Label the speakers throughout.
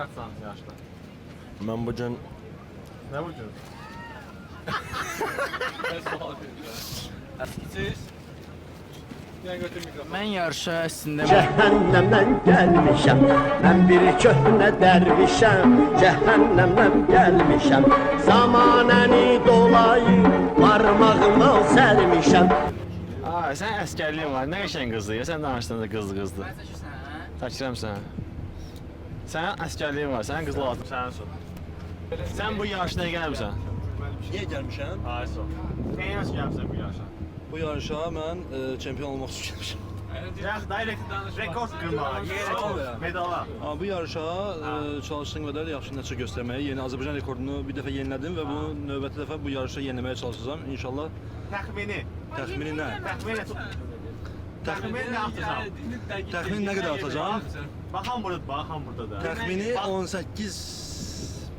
Speaker 1: qaçsan yarışda?
Speaker 2: Mən bugün
Speaker 1: Nə vurcun? Siz? Yəni götür mikrofonu.
Speaker 3: Mən yarışa əslində
Speaker 4: Cəhənnəmdən gəlmişəm, mən bir köhnə dərvişəm. Cəhənnəmdən gəlmişəm, zamanəni dolayı parmağıma sərmişəm.
Speaker 2: Aa, sən əskərliyin var. Nə qəşəng qızdır ya. Sən danışdın da qızdı. Çəkirəm sənə. Sənin əskərliyin var. Sənin qızla lazım. Sənin son. Sən bu yarışa nə gəlmişsən?
Speaker 5: Niyə gəlmişəm?
Speaker 2: Hayır son. Nə yarışa gəlmişsən bu yarışa?
Speaker 5: Bu yarışa mən çempion olmaq üçün gəlmişəm.
Speaker 2: Rekord qırmağa, medala.
Speaker 5: Bu yarışa çalışdığım qədər yaxşı nəticə göstərməyə, yeni Azərbaycan rekordunu bir dəfə yenilədim və bunu növbəti dəfə bu yarışa yeniləməyə çalışacağam. İnşallah.
Speaker 2: Təxmini.
Speaker 5: Təxmini nə?
Speaker 2: Təxmini nə atacağam?
Speaker 5: Təxmini nə qədər atacağam?
Speaker 2: Baxan burada da.
Speaker 5: Təxmini 18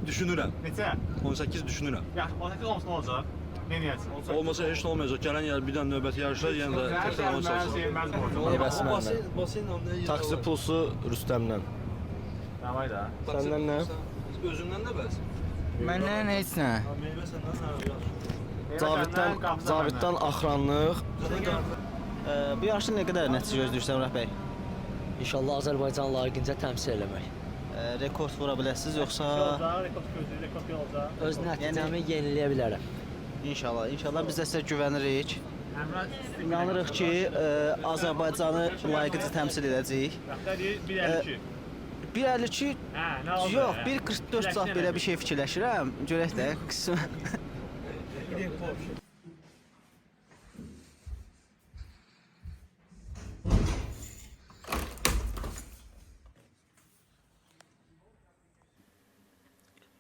Speaker 5: düşünürəm.
Speaker 2: Neçə?
Speaker 5: 18 düşünürəm.
Speaker 2: Yaxşı, 18 olmasa nə olacaq? Nə edəcəksən?
Speaker 5: Olmasa heç nə olmayacaq. Gələn bir dənə növbəti yarışa yenə də təkrar olmağa çalışacağam.
Speaker 2: Bəs
Speaker 6: Taksi pulsu Rüstəmdən.
Speaker 2: Davay da.
Speaker 6: Səndən nə?
Speaker 5: Özündən də bəs.
Speaker 3: məndən heç nə.
Speaker 5: Meyvə səndən
Speaker 6: Caviddən axranlıq.
Speaker 7: Bu yarışda nə qədər nəticə gözləyirsən Rəh bəy?
Speaker 8: İnşallah Azərbaycan layiqincə təmsil eləmək.
Speaker 7: Rekord vura biləsiniz yoxsa
Speaker 8: Öz nəticəmi yeniləyə bilərəm.
Speaker 7: İnşallah biz də sizə güvənirik. İnanırıq ki, Azərbaycanı layiqincə təmsil edəcəyik.
Speaker 2: 1.52.
Speaker 7: 1.52 yox, 1.44 saat belə bir şey fikirləşirəm. Görək də qismən.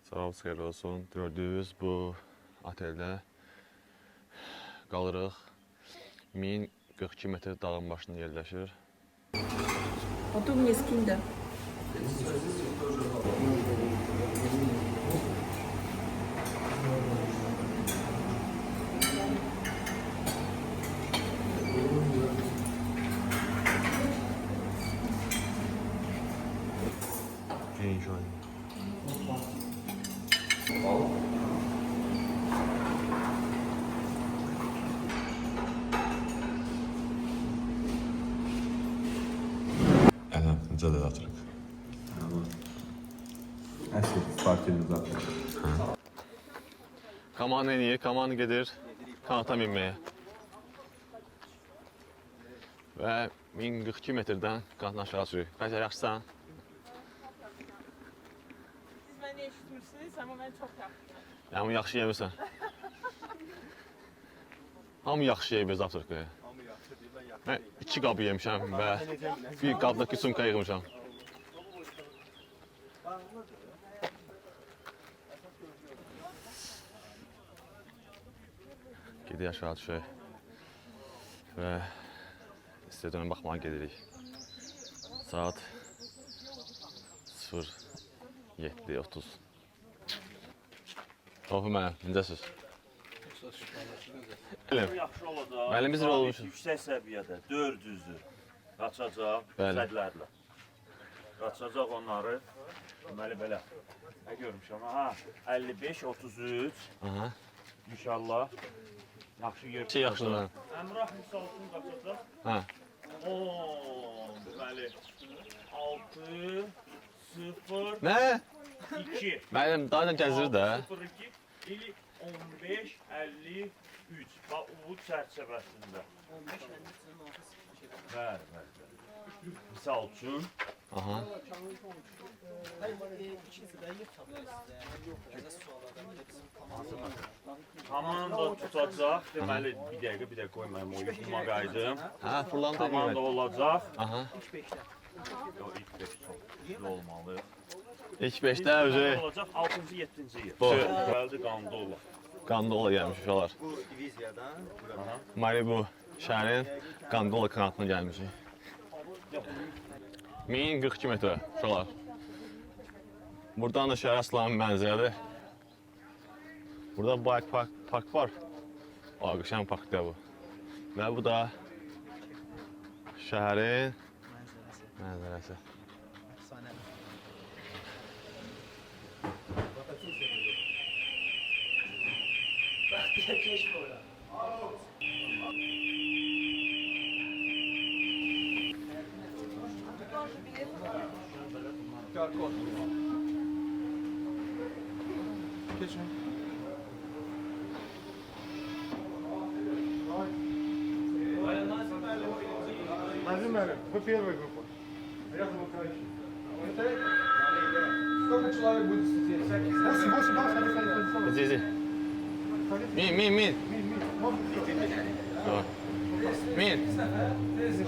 Speaker 2: Sabahınız xeyirli olsun. Gördüyünüz bu oteldə qalırıq. 1042 metr dağın başında yerləşir.
Speaker 9: А то мне скинь, да.
Speaker 2: Enjoy. Necə də atırıq?
Speaker 1: Əsl, start edir zaten.
Speaker 2: Komanda eləyir, komanda gedir kanata minməyə. Və 1042 metrdən kanatdan aşağı sürük. Bəlkə yaxşısan?
Speaker 9: Siz beni eşitmirsiniz ama ben çok yaxşıyım.
Speaker 2: Hamı yaxşı yemirsən. Hamı yaxşı yeyib öz Afrikaya. Mən 2 qabı yemişəm və bir qabdakı sumka yığmışam. Gedirik aşağı düşək və stadiyona baxmağa gedirik. Saat 07:30. Tofu mənim, necəsiz?
Speaker 10: Yaxşı olacaq.
Speaker 2: Müəllim biz olmuşuq.
Speaker 10: Yüksək səviyyədə 400-dür. Qaçacaq
Speaker 2: Bəli.
Speaker 10: zədlərlə. Qaçacaq onları. Deməli belə. Nə görmüşəm? Ha, 55 33.
Speaker 2: Aha.
Speaker 10: İnşallah yaxşı yer.
Speaker 2: Şey yaxşıdır.
Speaker 10: Əmrah misal üçün qaçacaq.
Speaker 2: Hə.
Speaker 10: 10 deməli 6 0
Speaker 2: Nə?
Speaker 10: 2.
Speaker 2: Müəllim daha da gəzir də.
Speaker 10: 02 ili 15 53. Bax bu çərçivəsində. 15 53. Bəli. Misal üçün.
Speaker 2: Aha.
Speaker 10: Komanda tutacaq. Deməli bir dəqiqə qoymayım o yuxuma qayıdım.
Speaker 2: Hə, fırlanda
Speaker 10: Komanda olacaq.
Speaker 2: Aha.
Speaker 10: Yox, ilk 5 çox olmalı.
Speaker 2: İlk 5-də özü
Speaker 10: Olacaq 6-cı 7-ci yer.
Speaker 2: Bu.
Speaker 10: Gəldi Qandola.
Speaker 2: Qandola gəlmiş uşaqlar.
Speaker 7: Bu diviziyadan
Speaker 2: Malibu şəhərin Qandola kanatına gəlmişik. 1042 metr uşaqlar. Buradan da şəhər aslanın mənzərədir. Burada bike park var. Qəşəng parkdır bu. Və bu da şəhərin mənzərəsi.
Speaker 1: Вы первая группа. Я замыкающий. Сколько человек будет сидеть? 8 баллов.
Speaker 2: Иди. Min. Tamam. Min.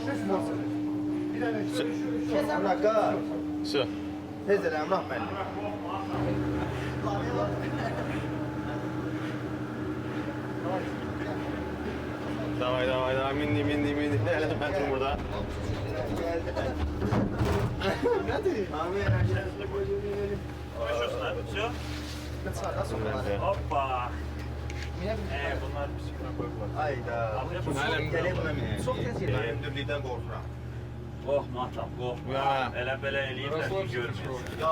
Speaker 1: 6 моцев.
Speaker 2: Все.
Speaker 3: Tez elə Əmrah müəllim.
Speaker 2: Давай. Minni. Hele ben dur burada.
Speaker 10: Все? Hoppa. Bunlar psikine koyuyorlar.
Speaker 3: Hayda. Gələk buna minək. Çox tez yerlər. Hündürlükdən qorxuram.
Speaker 10: Qorxma atam, qorxma.
Speaker 2: Ya.
Speaker 10: Elə belə eləyirlər ki, görmüyorsun.
Speaker 3: Ya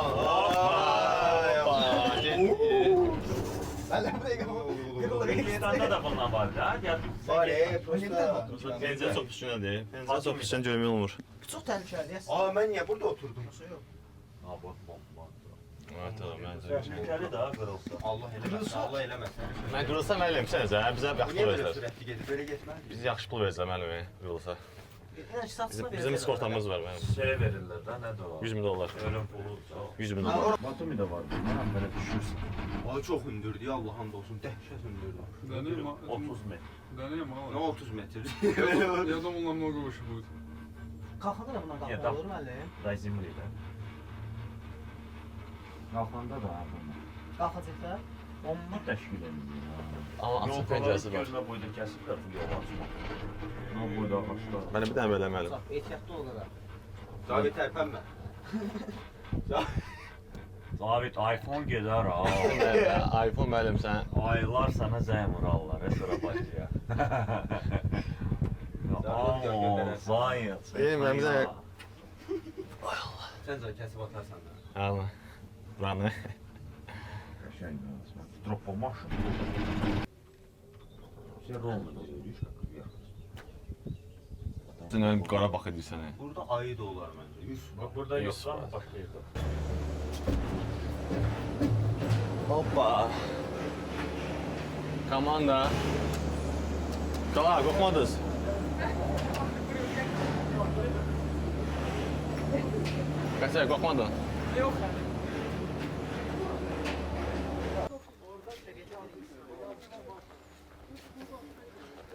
Speaker 10: Hindistan'da da bundan var da. Gel.
Speaker 3: Var prosta.
Speaker 2: Pencere çok pişiyor değil. Pencere çok pişen görmüyor olur.
Speaker 7: Çox təhlükəlidir.
Speaker 3: Mən niyə burada oturdum?
Speaker 10: Ha bak.
Speaker 2: Evet tamam bence.
Speaker 10: Şəkəli daha qırılsa.
Speaker 3: Allah eləməsin. Allah eləməsin.
Speaker 2: Ben kırılsam əlim sənəcə, bizə yaxşı
Speaker 3: Niyə
Speaker 2: pul
Speaker 3: belə
Speaker 2: verirlər.
Speaker 3: sürətli gedir? Belə getməz.
Speaker 2: Biz yaxşı pul verirlər müəllimi kırılsa. Bizim iskortamız var mənim.
Speaker 10: Şey verirlər də, nədir o?
Speaker 2: 100 bin dolar.
Speaker 10: Ölüm pulu.
Speaker 2: 100 bin dolar.
Speaker 1: Batumi'de var. Böyle düşürsün.
Speaker 3: Ay çox hündürdür ya Allah'ın olsun. Dəhşət hündürdür.
Speaker 10: 30 metr.
Speaker 3: Nə 30 metr?
Speaker 1: Я думал, намного выше будет.
Speaker 7: Qalxanda da bundan
Speaker 10: Niyə,
Speaker 7: qalxma olur müəllim?
Speaker 10: Da zimridə. Qalxanda da bunlar.
Speaker 7: Qalxacaqda.
Speaker 10: Onu təşkil edir.
Speaker 2: Ama açıq pəncərəsi var.
Speaker 10: Gözünə boyda kəsiblər bu yol açmaq. Nə boyda ağaçlar.
Speaker 2: Mənə bir dənə belə müəllim.
Speaker 7: Ehtiyatlı olaraq.
Speaker 3: Cavit tərpənmə.
Speaker 10: David iPhone gedər ha.
Speaker 2: iPhone müəllim sən.
Speaker 10: Aylar sana zəng vurarlar, əsra başıya. Zayet.
Speaker 2: Deyim, mən bizə...
Speaker 3: Sən zə kəsib atarsan da.
Speaker 2: Hə, buranı.
Speaker 10: Dropa maşın. Şey rolda görürük.
Speaker 2: Sən öyle bir qara baxı deyirsən.
Speaker 3: Burada ayı da olar məncə. 100.
Speaker 10: Bak burada yok lan başka yerde.
Speaker 2: Hoppa. Komanda. Kala, qorxmadınız. Qəsər, qorxmadın?
Speaker 9: Yok.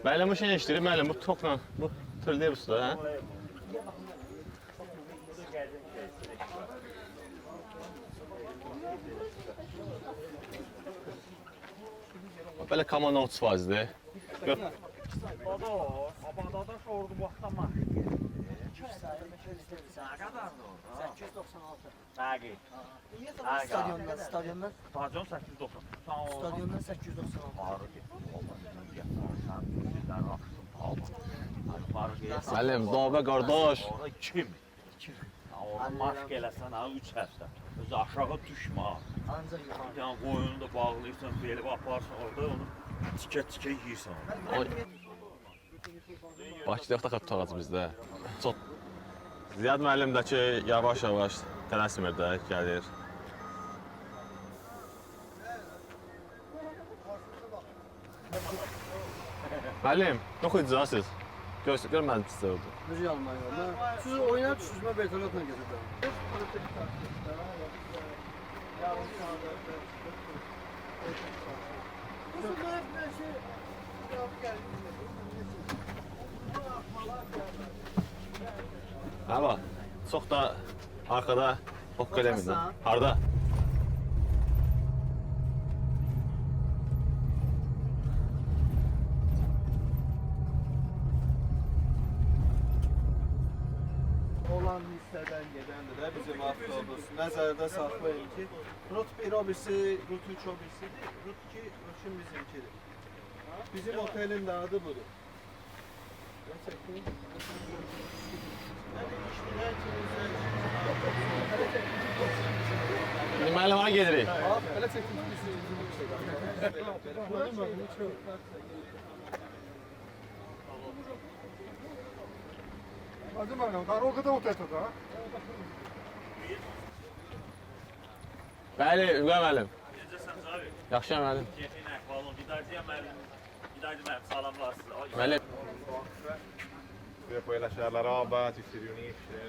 Speaker 2: Müəllim bu şey işləyir, müəllim bu tokla, bu tırlaya bu suda, hə? Belə komanda 30%-dir.
Speaker 10: Abadada şordu vaxtdan maş.
Speaker 7: 896.
Speaker 10: Dəqiq.
Speaker 7: Stadiondan.
Speaker 10: Stadion 890.
Speaker 7: Stadiondan 896.
Speaker 10: Ağrı getdi.
Speaker 2: Müəllim, doğbə qardaş.
Speaker 10: Orada 2 mi? Orada maşq eləsən ha 3 həftə. Özü aşağı düşmə.
Speaker 7: Ancaq yuxarı.
Speaker 10: Yəni qoyunu da bağlayırsan, belib aparsan orada onu tikə yeyirsən.
Speaker 2: Bakıda yoxda tutacaq bizdə. Çox. Ziyad müəllim də ki, yavaş-yavaş tələsmir də, gəlir. Müəllim, yox idiniz siz. Görmədim sizə oldu.
Speaker 5: Necə yanmayır? Siz oyuna düşürsünüz, mən vertolyotla gedirəm.
Speaker 2: Hə bax, çox da arxada hokk eləmirdim. Harda?
Speaker 5: Olan hissədən gedəndir də bizim avtobus. Nəzərdə saxlayın ki, rut 1 o birisi, rut 3 o birisidir, rut 2 rutun bizimkidir. Bizim otelin də adı budur.
Speaker 2: Müəllim, hara gedirik?
Speaker 1: Elə çəkdim ki, Hadi bakalım, дорога da вот эта, да?
Speaker 2: Bəli, Ülqə müəllim.
Speaker 10: Necəsən Cavi?
Speaker 2: Yaxşı müəllim.
Speaker 10: Keyfin əhvalın, Vidaycıya müəllim. Vidaycı müəllim, salamlar sizə.
Speaker 2: Müəllim.
Speaker 3: E poi lasciare la roba, ci si riunisce.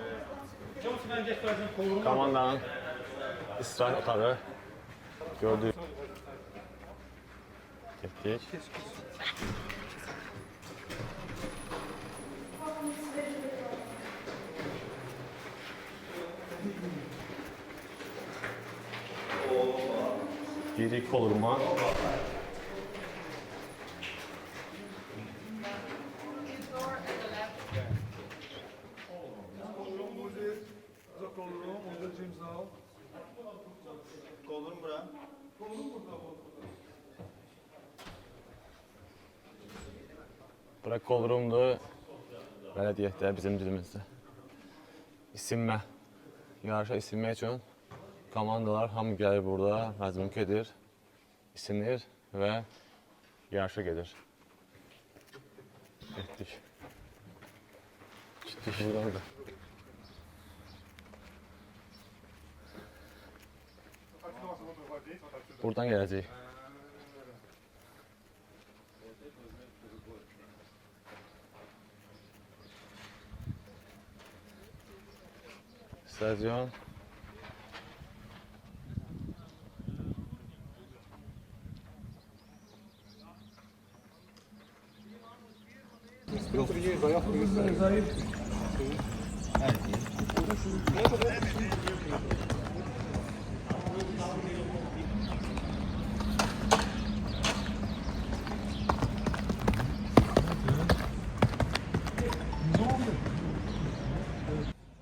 Speaker 2: Komandanın istirahət otağı gördük. Getdik. Girik koluruma.
Speaker 5: Kolum bura.
Speaker 2: Bura kolurumdur. Belə deyək də bizim dilimizdə. İsinmə. Yarışa isinmək üçün komandalar hamı gəlir burada, məcmuk edir, isinir və yarışa gedir. Getdik. Gitdik buradan da. Buradan gələcəyik. Stadion.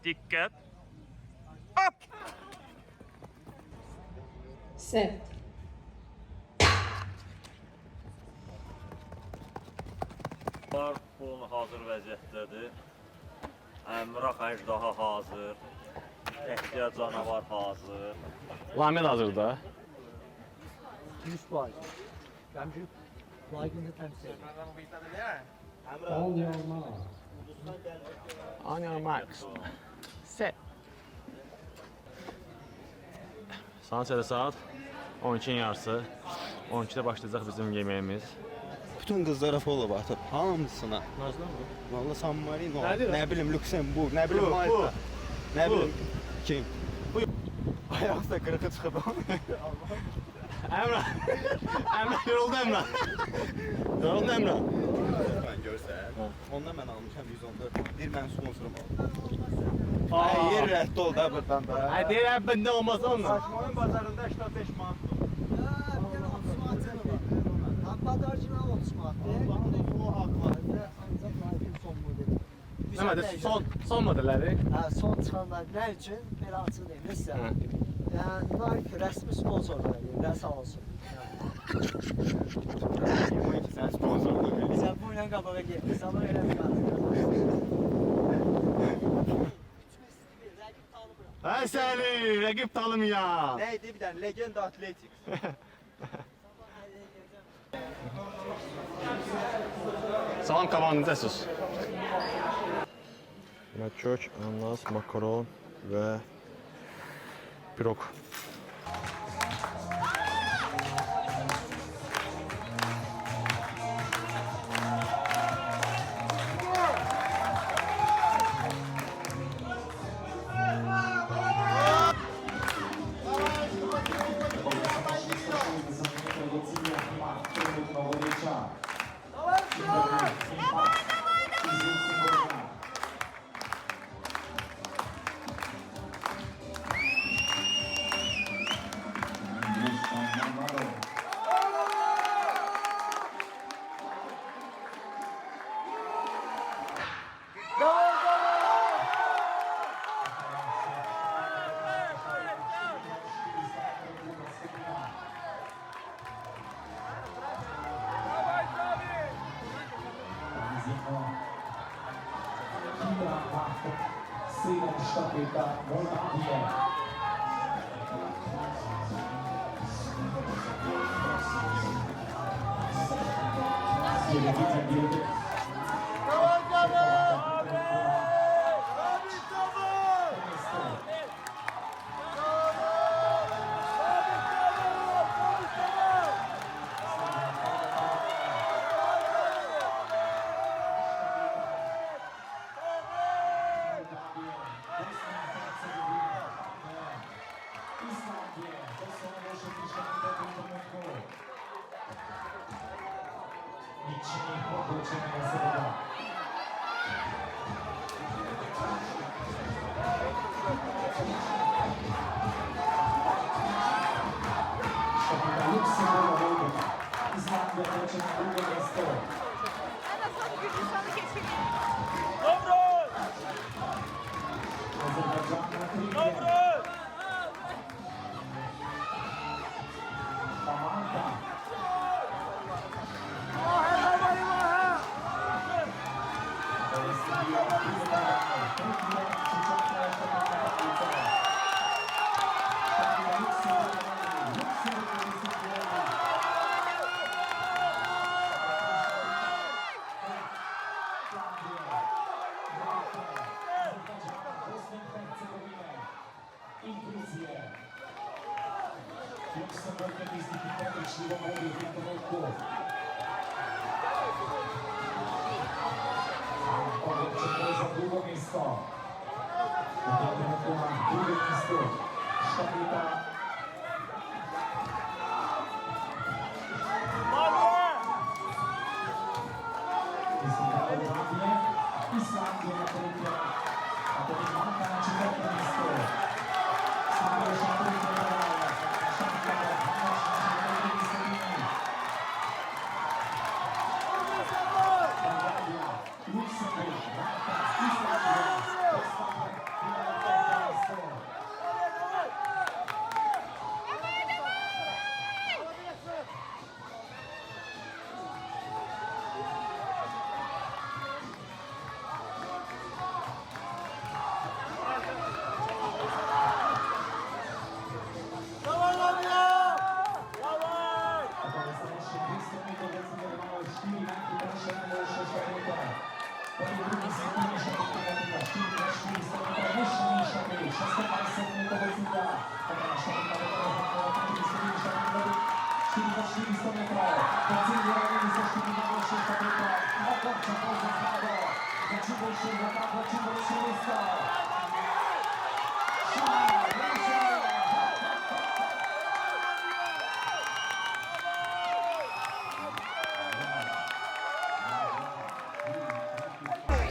Speaker 10: Diqqət.
Speaker 9: Set.
Speaker 10: Pulun hazır vəziyyətdədir. Əmraq əjdaha hazır. Ehtiyat canavar hazır.
Speaker 2: Lamin hazırda.
Speaker 8: 100%. Gəmcü layiqində təmsil edir.
Speaker 2: On your marks. Set. Saat saat 12'nin yarısı. 12'de başlayacaq bizim yeməyimiz.
Speaker 6: Bütün qızlara follow atıb hamısına.
Speaker 8: Nazlı mı?
Speaker 6: Valla San Marino, nə bilim Lüksemburg, nə bilim Malta, nə bilim kim. Ayaqsa qırıqı çıxıb.
Speaker 2: Emrah. Emrah yoruldu Emrah. Yoruldu Emrah.
Speaker 6: Mən görsən. Ondan mən almışam 114. Bir mən sponsorum aldım. Ay yer rədd ol da burdan da.
Speaker 2: Ay deyirəm bəndə olmaz onunla.
Speaker 6: Aşmanın bazarında 85 manat.
Speaker 8: Padarcına 30 manatdır.
Speaker 6: O haqlı.
Speaker 8: Ancaq layiqin son modeli.
Speaker 2: Demədi son modelləri.
Speaker 8: Hə, son çıxanlar nə üçün? Belə açıq deyim sizə. Yəni, Nike rəsmi sponsorlar edir, rəsal olsun.
Speaker 6: Sən sponsorluq.
Speaker 8: Sən bu ilə qabağa getdin, sana elə bir qalır.
Speaker 2: Ay səni, rəqib tanımayan.
Speaker 6: Nə idi bir dənə Legend Athletics.
Speaker 2: Salam komandacısız. Kök, ananas, makaron və pirog.
Speaker 1: Sztafeta Moldavia. Telewizja Bielek. Nikt się nie podłączymy na sobie. Sztabita Luksemburga. Islandia wróci na drugie miejsce. Azerbejdżan na trójkę. Pamanta. Luksemburg jest dyplomatyczny w obowie wielkowołków. Powiem, za drugie miejsce. Drugie miejsce. Sztabita. Islandia na trójkę. A potem Malta na czwarte miejsce. Sambia się na trójkę.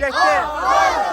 Speaker 8: Geçti.